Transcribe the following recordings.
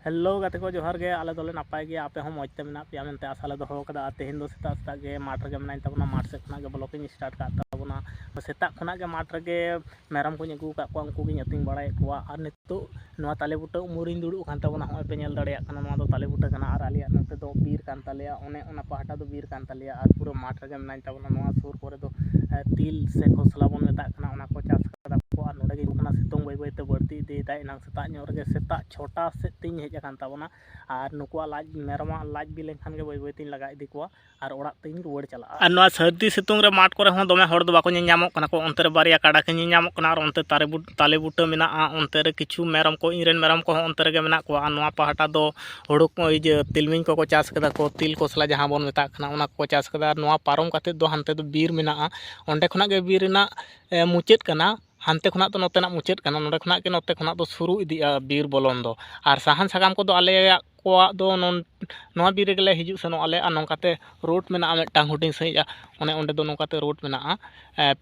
hello गाते को जोहार गे आले दोले नापाय गे आपे हम मजते मेना पे मेनते आसाले दोहो कदा तेहेन दो सेता सेता गे माठ रगे मेनाइन ताबोना माठ से खना गे ब्लॉगिंग स्टार्ट का ताबोना सेता खना गे माठ रगे मेरम को अगू का उनको गे अतिंग बाड़ाय कोआ आर नितो नोआ ताले बुटा उमुरिन दुड़ु कान ताबोना होय पे नेल दाड़ेया कना नोआ दो ताले बुटा कना आर आलिया नोते दो बीर कान तालेया ओने ओना पहाटा दो बीर कान तालेया आर पूरा माठ रगे मेनाइन ताबोना नोआ सुर करे दो तिल से खोसला बोन मेता कना ओना को चास कदा को आर नोडे गे कना सितोंग बाय बाय ते बढ़ती दे दाय नांग सेता ᱧᱚᱜ ᱨᱮᱜᱮ ᱥᱮᱛᱟᱜ 6टा से तीन हेज आकान ताबोना और नुकुआ लाज मेरमा लाज भी लेखान गे बाय बाय तीन लगा इदी कोआ और ओड़ा तीन रुवाड़ चला और नोआ सर्दी सितुंग रे माठ करे हों दमे हड़ दो बाको ᱧᱟᱢᱚᱜ ᱠᱟᱱᱟ ᱠᱚ ᱚᱱᱛᱮ ᱨᱮ ᱵᱟᱨᱭᱟ ᱠᱟᱰᱟ ᱠᱤᱱ ᱧᱟᱢᱚᱜ ᱠᱟᱱᱟ ᱟᱨ ᱚᱱᱛᱮ ᱛᱟᱞᱮ ᱵᱩᱴᱟᱹ ᱢᱮᱱᱟᱜᱼᱟ ᱚᱱᱛᱮ ᱨᱮ ᱠᱤᱪᱷᱩ ᱢᱮᱨᱚᱢ ᱠᱚ ᱤᱧᱨᱮᱱ ᱢᱮᱨᱚᱢ ᱠᱚ ᱚᱱᱛᱮ ᱨᱮᱜᱮ ᱢᱮᱱᱟᱜ ᱠᱚᱣᱟ ᱟᱨ ᱱᱚᱣᱟ ᱯᱟᱦᱴᱟ ᱫᱚ ᱦᱩᱲᱩ ᱠᱚ ᱛᱤᱞᱢᱤᱧ ᱠᱚᱠᱚ ᱪᱟᱥ ᱠᱟᱫᱟ ᱠᱚ ᱛᱤᱞ ᱠᱚᱥᱞᱟ ᱡᱟᱦᱟᱸ ᱵᱚᱱ ᱢᱮᱛᱟᱜ ᱠᱟᱱᱟ ᱚᱱᱟ ᱠᱚ ᱪᱟᱥ ᱠᱟᱫᱟ ᱟᱨ ᱱᱚᱣᱟ ᱯᱟᱨᱚᱢ ᱠᱟᱛᱮ ᱫᱚ ᱦᱟᱱᱛᱮ ᱫᱚ ᱵᱤᱨ ᱢᱮᱱᱟᱜᱼᱟ ᱚᱸᱰᱮ ᱠᱷᱚᱱᱟᱜ ᱜᱮ ᱵᱤᱨ ᱨᱮᱱᱟᱜ ᱢᱩᱪᱟᱹᱫ ᱠᱟᱱᱟ ᱦᱟᱱᱛᱮ ᱠᱷᱚᱱᱟᱜ ᱫᱚ ᱱᱚᱛᱮᱱᱟᱜ ᱢᱩᱪᱟᱹᱫ ᱠᱟᱱᱟ ᱱᱚᱰᱮ ᱠᱷᱚᱱᱟᱜ ᱜᱮ ᱱᱚᱛᱮ ᱠᱷᱚᱱᱟᱜ ᱫᱚ ᱥᱩᱨᱩ ᱤᱫᱤᱜᱼᱟ ᱵᱤᱨ ᱵᱚᱞᱚᱱ ᱫᱚ ᱟᱨ ᱥᱟᱦᱟᱱ ᱥᱟᱠᱟᱢ ᱠᱚᱫᱚ ᱟᱞᱮᱭᱟᱜ ᱠᱚᱣᱟᱜ ᱫᱚ ᱱᱚᱣᱟ ᱵᱤᱨ ᱨᱮᱜᱮᱞᱮ ᱦᱤᱡᱩᱜ ᱥᱮᱱᱚᱜ ᱟᱞᱮ ᱟᱨ ᱱᱚᱝᱠᱟᱛᱮ रोड मेना मिट्टांग हुडिंग सही ओने ओंडे दो नोकाते रोड मेना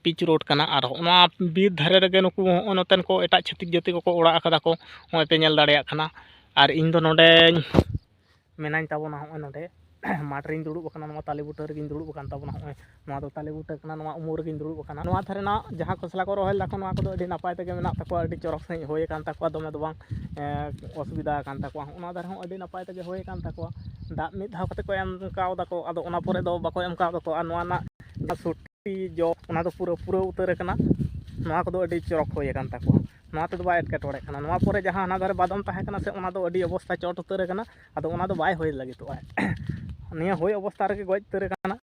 पिच रोड कना और ओना बीर धारे रगे नुकु नोतेन को एटा छतिक जाति को ओड़ा अकदा को होय पे नेल दाड़ेया कना और इन दो नोडे मेनाइन ताबोना होय नोडे माठ रिन दुड़ुब कना नोवा ताले बुटा रगिन दुड़ुब कन ताबोना होय नोवा दो ताले बुटा कना नोवा उमर रगिन दुड़ुब कना नोवा धारेना जहां खसला को रोहेल दाको नोवा को अडी नापाय तेगे मेना ताको अडी चरक सही होय कान ताको दमे दो बांग असुविधा कान ताको ओना धारे हो अडी नापाय तेगे होय कान ताको दा मिद धाव कते को एम काव दाको आदो ओना परे दो बाको एम काव दाको आ नोवा ना सुटी जो ओना दो पूरा उतर कना नोवा को दो अडी चरक होय कान ताको नोवा ते दो बाय एटके टोड़े कना नोवा परे जहां ना धारे बादाम ताहे कना से ओना दो अडी अवस्था चोट उतर कना आदो ओना दो बाय होय लागि तो निया होय अवस्था रे गज उतर कना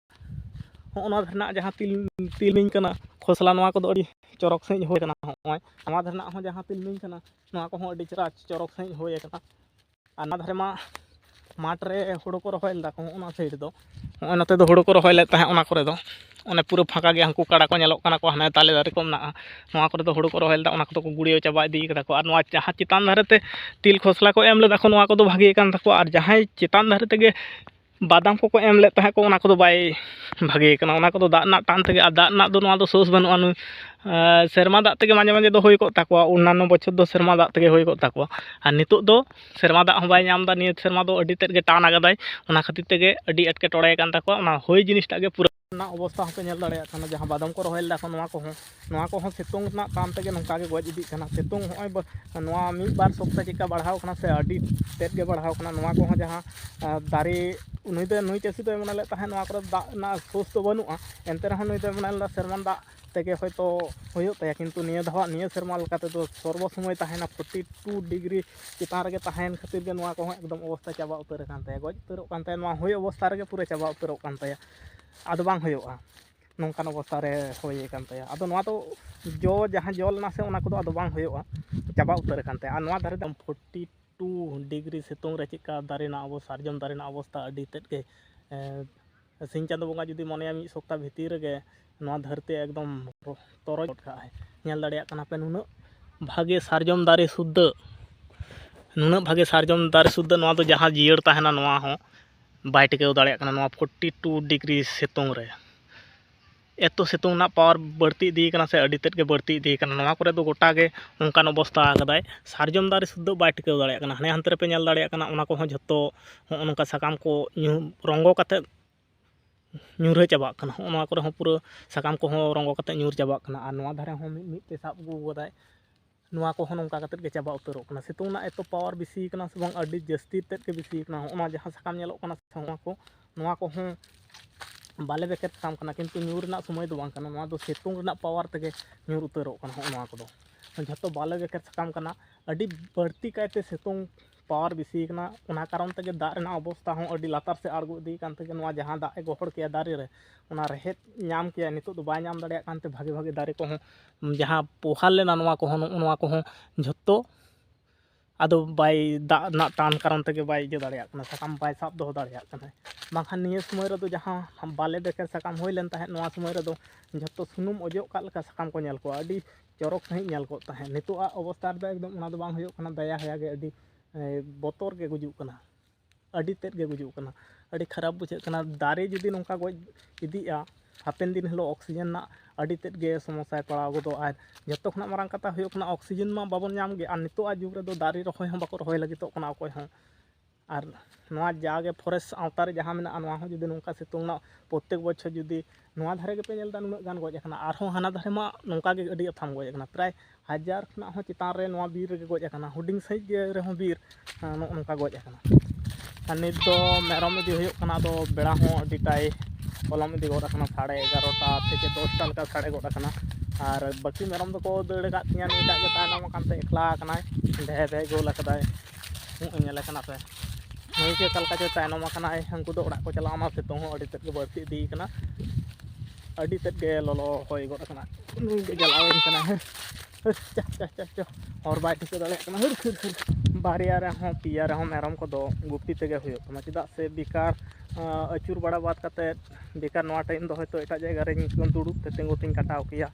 ओना धरना जहां तिलमिन कना खोसला नोवा को दो अडी चरक सही होय कना होय नोवा धरना हो जहां तिलमिन कना नोवा को हो अडी चरा चरक सही होय कना आ ना धारे मा माठ रे हुड़ो को रोहल दा को ओना साइड दो नते दो हुड़ो को रोहल ताहे ओना करे दो ओने पूरा फाका गे हंकु काड़ा को नेलोक कना को हाने ताले दारे को मेना नोवा करे दो हुड़ो को रोहल दा ओना को गुड़ियो चाबा इदी कदा को आर नोवा जहां चितान धारे ते तिल खोसला को एम लेदा को नोवा को दो भागी कान ताको आर जहां चितान धारे तेगे बादाम को एम ले ताहे को ओना को दो बाय भागे कना ओना को दो दाग ना टान तेगे दाग ना दो नोवा दो सोस बनुआ नु सेरमा दाग तेगे माजे माजे दो होय को ताको अन्नान्य बछर दो सेरमा दाग तेगे होय को ताको आर नितो दो सेरमा दाग हो बाय नाम दा निय सेरमा दो अडी तेद गे टान आगदाय ओना खातिर तेगे अडी एटके टोड़ाय कान ताको ओना होय जिनिसटा गे पूरा ना अवस्था होते नेल दाड़ेया कना जहां बादाम को रोहल दाको नोवा को सितुंग ना टान तेगे नोंका गे गज इदी कना सितुंग होय नोवा मिद बार सप्ताह चिका बढ़ाव कना से अडी तेद गे बढ़ाव कना नोवा को जहां दारे नुई चासी दो मनाले ताहे नोवा को दा ना सोस तो बनुआ एनते रह नुई दो मनाले सेरमा दा तेगे होयतो होयो तया किंतु निया धावा निया सेरमा लकाते दो सर्व समय ताहेना 42 डिग्री चितान रगे ताहेन खातिर गे नोवा को एकदम अवस्था चाबा उतर कान तया गज उतर कान तया नोवा होय अवस्था रगे पूरा चाबा उतर कान तया आदो बांग होयोआ नोंकान अवस्था रे होय कान तया आदो नोवा तो जो जहां जल ना से ओना को आदो बांग होयोआ चाबा उतर कान तया आ नोवा धारे 42 डिग्री सितुंग रे चिका दारेना अवस्था सारजम दारेना अवस्था अडी तेद के सिंह चांदो बंगा जुदी मनेया मी सप्ताह भीतर गे नोवा धरती एकदम तरज का है नेल दाड़ेया कना पे नुना भागे सारजम दारे शुद्ध नुना भागे सारजम दारे शुद्ध नोवा दो जहां जियड़ ताहेना नोवा हो बाय टेकेव दाड़ेया कना नोवा 42 डिग्री सितुंग रे एतो सितुंग ना पावर बढ़ती इदी कना से अडी तेद गे बढ़ती इदी कना नोवा करे दो गोटा गे उनकान अवस्था आगदाय सारजम दारे शुद्ध बाय टेकेव दाड़ेया कना हाने हांते रे पे नेल दाड़ेया कना ओना को हो झतो नोंका साकाम को रंगो काते ᱧᱩᱨᱦᱟᱹ ᱪᱟᱵᱟᱜ ᱠᱟᱱᱟ ᱱᱚᱣᱟ ᱠᱚᱨᱮ ᱦᱚᱸ ᱯᱩᱨᱟᱹ ᱥᱟᱠᱟᱢ ᱠᱚᱦᱚᱸ ᱨᱚᱸᱜᱚ ᱠᱟᱛᱮ ᱧᱩᱨ ᱪᱟᱵᱟᱜ ᱠᱟᱱᱟ ᱟᱨ ᱱᱚᱣᱟ ᱫᱷᱟᱨᱮ ᱦᱚᱸ ᱢᱤᱫ ᱛᱮ ᱥᱟᱵ ᱟᱹᱜᱩ ᱠᱟᱫᱟᱭ ᱱᱚᱣᱟ ᱠᱚᱦᱚᱸ ᱱᱚᱝᱠᱟ ᱠᱟᱛᱮ ᱜᱮ ᱪᱟᱵᱟ ᱩᱛᱟᱹᱨᱚᱜ ᱠᱟᱱᱟ ᱥᱤᱛᱩᱝ ᱨᱮᱱᱟᱜ ᱮᱛᱚ ᱯᱟᱣᱟᱨ ᱵᱮᱥᱤ ᱠᱟᱱᱟ ᱥᱮ ᱵᱟᱝ ᱟᱹᱰᱤ ᱡᱟᱹᱥᱛᱤ ᱛᱮᱫ ᱜᱮ ᱵᱮᱥᱤ ᱠᱟᱱᱟ ᱚᱱᱟ ᱡᱟᱦᱟᱸ ᱥᱟᱠᱟᱢ ᱧᱮᱞᱚᱜ ᱠᱟᱱᱟ ᱱᱚᱣᱟ ᱠᱚᱦᱚᱸ बाले बेकेट साम कना किंतु ᱧᱩᱨ रना समय दो बांग कना नोवा दो सितुंग रना पावर तेगे ᱧᱩᱨ उतरोग कना नोवा को दो जतो बाले बेकेट साकाम कना अडी बढ़ती कायते सितुंग पावर बेसी कना ओना कारण तेगे दाग रना अवस्था हो अडी लातार से आड़गो इदी कान तेगे नोवा जहां दाग ए गोहड़ के दारे रे ओना रहेत नाम के नितो दो बाय नाम दाड़ेया कानते भागे भागे दारे को जहां पोहाल लेना नोवा को जतो आदो बाय दाग ना टान कारण तेगे बाय इजे दाड़ेया कना साकाम बाय साब दो दाड़ेया कना बांखान निया समय रे दो जहां बाले बेकेर साकाम होय लेन ताहे नोवा समय रे दो जतो सुनुम अजो का लेका साकाम को नेल को अडी चरक सही नेल को ताहे नितो आ अवस्था रे एकदम ओना दो बांग होयो कना दया हया गे अडी बोतर के गुजुक कना अडी तेद गे गुजुक कना अडी खराब बुझे कना दारे जुदी नोंका गज इदिया हापेन दिन हिलो ऑक्सीजन ना अडी तेद गे समस्या पड़ाव गदो आर जतो खना मारांग कथा होयो कना ऑक्सीजन मा बाबन नाम गे आ नितो आ जुग रे दो दारे रहोय हम बाको रहोय लगितो कना अकोय हम और नवा जागे फॉरेस्ट आवतारे जहाँ मेना नवा हो जुदी नोंका सितुंग ना प्रत्येक बछर जुदी नवा धारे के पे नेलदा नुनाग गान गज अकना आरहों हाना धारे मा नोंका गे अडी अथाम गज अकना प्राय 1000 खना हो चितान रे नवा बीर रे गज अकना हुडिंग सही गे रे बीर नोंका गज अकना और नित दो मेरम इदी हुयुग कना दो बेड़ा हो अडिटाई कलम इदी गड अकना 11:30 থেকে 10टा लका साढ़े गड अकना और बाकी मेरम दो को दड़ का तिया नुटा गे तायनम कानते एकला कनाय दे दे गोल अकदाय नेल कना पे नई के कलका जो तायनम कनाय हंकु दो ओड़ा को चलावना सितुंग हो अडी तक गे बर्ती दी कना अडी तक गे ललो होय गड अकना नुई गे जलावेन कना चा और बाय ठीक दाड़े कना हर बारिया रे हो पिया रे हो मेरम को दो गुप्ती तेगे हुयो कना चिदा से बिकार अचूर बड़ा बात करते बेकार नवा टाइम दो हयतो एटा जायगा रे दुड़ुब ते तिंगु तिंग काटाव किया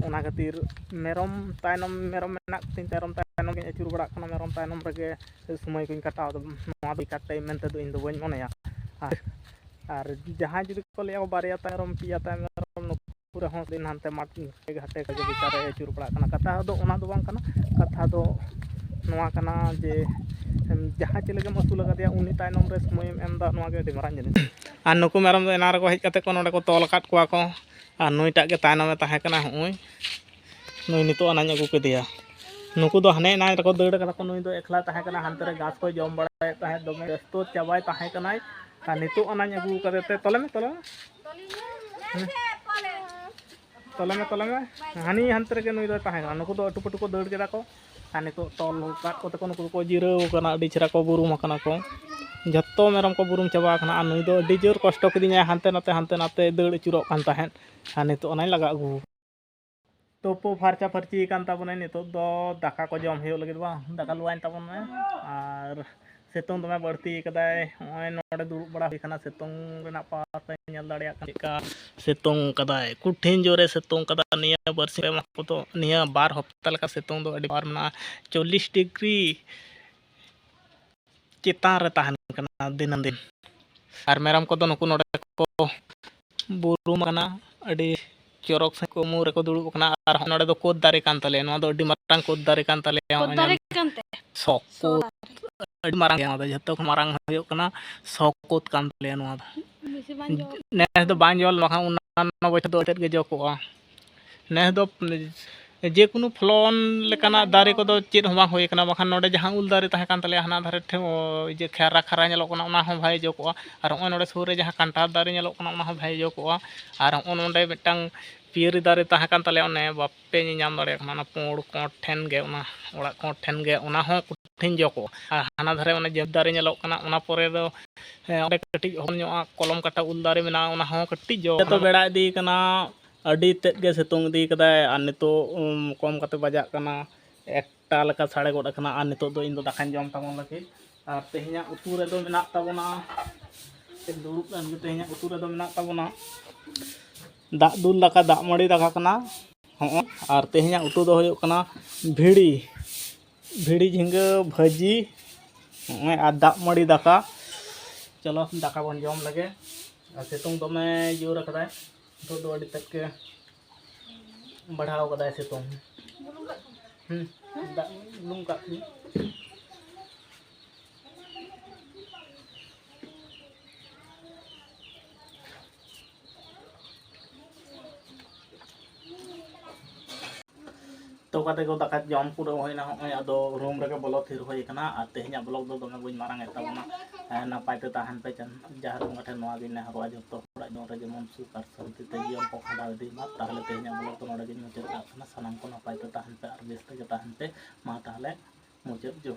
ओना खातिर मेरम तायनम मेरम मेनाक तिंग तायनम तायनम के अचूर बड़ा कना मेरम तायनम रगे समय को काटाव दो नवा बेकार टाइम मेनते दो इन दो बñ मनेया और जहां जुदी को ले बारिया तायरम पिया तायरम पूरा हो दिन हानते माट के घाटे के बेकार अचूर बड़ा कना कथा दो ओना दो बांग कना कथा दो नवा कना जे जहाँ चले गए मसूल लगा उनी तायनम रे समय एम दा नवा गे अडी मारां जिनिस और नुकु मेरम एना रे को हेज कते को नोडे को तोल काट कोआ को और नुईटा गे तायनम ताहे कना हुई नुई नितो अनाñ अगु केदिया नुकु दो हने ना रे को दड़ कदा को नुई दो एकला ताहे कना हानते रे घास को जम बड़ा ताहे दमे व्यस्त चाबाय ताहे कनाय और नितो अनाñ अगु कदेते तले में हानी हानते रे नुई दो ताहे कना नुकु दो अटुपटु को दड़ केदा को और नितो तोल काट को तको नुकु को जिराव कना अडी छरा को बुरुम कना को जत्तो मेरम को बुरुम चाबा कना और नुई दो अडी जोर कष्ट किदिया हानते नाते दड़ अचुरोग कान ताहेन और नितो अनाñ लगा अगु तोपो फारचा फारची कान ताबोना नितो दो दाका को जम हुयो लगिद बा दाका लुवाइन ताबोन में और सितुंग दमे बढ़ती कदाय ओय नोडे दुड़ुब बड़ा हुई कना सितुंग रेना पार पे नेल दाड़िया का सितुंग कदाय कुठिन जोरे सितुंग कदा निया बरसी पे को तो निया बार हफ्ता लका सितुंग दो अडी बार मना 40 डिग्री चितान रे ताहन कना दिन और मेरम को दो नुकु नोडे को बुरुम कना अडी चोरक से को मुरे को दुड़ुब कना और नोडे दो कोद दारे कान तले नो दो अडी मारांग कोद दारे कान तले सौ अडी मारांग या दो जत्तो को मारांग हुयो कना सौ कोद कान तले नो नेस दो बांग जल मखा उन्ना बछ दो अटेट गे जकोआ नेस दो जे कोनो फ्लोन लेकाना दारे को दो चेद हो बांग होय कना बखान नोडे जहां उल दारे ताहे कान तले हाना धारे ठे जे खेरा खरा नेलो कना उना हो भाई जकोआ और ओय नोडे सुर रे जहां कांटार दारे नेलो कना उना हो भाई जकोआ और ओनोंडे मिटांग पियरी दारे ताहे कान तले ओने बापे ᱧᱟᱢ ᱫᱟᱲᱮᱭᱟᱜ ᱠᱟᱱᱟ ᱚᱱᱟ ᱯᱩᱸᱲ ᱠᱚᱸᱴ ᱴᱷᱮᱱ ᱜᱮ ᱚᱱᱟ ᱚᱲᱟᱜ ᱠᱚᱸᱴ ᱴᱷᱮᱱ ᱜᱮ ᱚᱱᱟ ᱦᱚᱸ ᱠᱩᱴᱷᱤᱱ ᱡᱚᱠᱚ ᱟᱨ ᱦᱟᱱᱟ ᱫᱷᱟᱨᱮ ᱚᱱᱟ ᱡᱮᱵ ᱫᱟᱨᱮ ᱧᱮᱞᱚᱜ ᱠᱟᱱᱟ ᱚᱱᱟ ᱯᱚᱨᱮ ᱫᱚ ᱚᱸᱰᱮ ᱠᱟᱹᱴᱤᱡ ᱦᱚᱲ ᱧᱚᱜᱼᱟ ᱠᱚᱞᱚᱢ ᱠᱟᱴᱟ ᱩᱞ ᱫᱟᱨᱮ ᱢᱮᱱᱟᱜᱼᱟ ᱚᱱᱟ ᱦᱚᱸ ᱠᱟᱹᱴᱤᱡ ᱡᱚ ᱛᱚ ᱵᱮᱲᱟ ᱤᱫᱤ ᱠᱟᱱᱟ ᱟᱹᱰᱤ ᱛᱮᱫ ᱜᱮ ᱥᱤᱛᱩᱝ ᱤᱫᱤ ᱠᱟᱫᱟᱭ ᱟᱨ ᱱᱤᱛᱚᱜ ᱠᱚᱢ ᱠᱟᱛᱮ ᱵᱟᱡᱟᱜ ᱠᱟᱱᱟ 1टा ᱞᱮᱠᱟ ᱥᱟᱲᱮ ᱜᱚᱫ ᱟᱠᱟᱱᱟ ᱟᱨ ᱱᱤᱛᱚᱜ ᱫᱚ ᱤᱧ ᱫᱚ ᱫᱟᱠᱟᱧ ᱡᱚᱢ ᱛᱟᱵᱚᱱ ᱞᱟᱹᱜᱤᱫ ᱟᱨ ᱛᱮᱦᱮᱧᱟᱜ ᱩᱛᱩ ᱨᱮᱫᱚ ᱢᱮᱱᱟᱜ ᱛᱟᱵᱚᱱᱟ ᱫᱩᱲᱩᱵ ᱞᱮᱱ ᱜᱮ ᱛᱮᱦᱮᱧᱟᱜ ᱩᱛᱩ ᱨᱮᱫᱚ ᱢᱮᱱᱟᱜ ᱛᱟᱵᱚᱱᱟ ᱫᱟᱜ ᱫᱩᱞ ᱫᱟᱠᱟ ᱫᱟᱜ ᱢᱟᱹᱲᱤ ᱫᱟᱠᱟ ᱠᱟᱱᱟ और तेहना उतु दो हुयो कना भिड़ी झिंगा भाजी और दाग मड़ी दाका चलो दाका बन जम लगे और सितुंग दमे जोर कदाय तो दो अडी तक के बढ़ाव कदाय सितुंग लुंग का तो कते को दाका जम पूरा होइना होय आदो रूम रे बोलो थिर होय कना आ तेहना ब्लॉग दो दमे बुझ मारांग एताबना नापाय ते ताहन पे चन जहार गठे नवा गिन हरवा जतो होड़ा जों रे जेमन सुकार शांति ते जीवन को खंडा दी मा ताहले तेहना ब्लॉग तो नोडे गिन मुचत आखना सनाम को नापाय ते ताहन पे आर बेस ते ताहन पे मा ताहले मुचत जो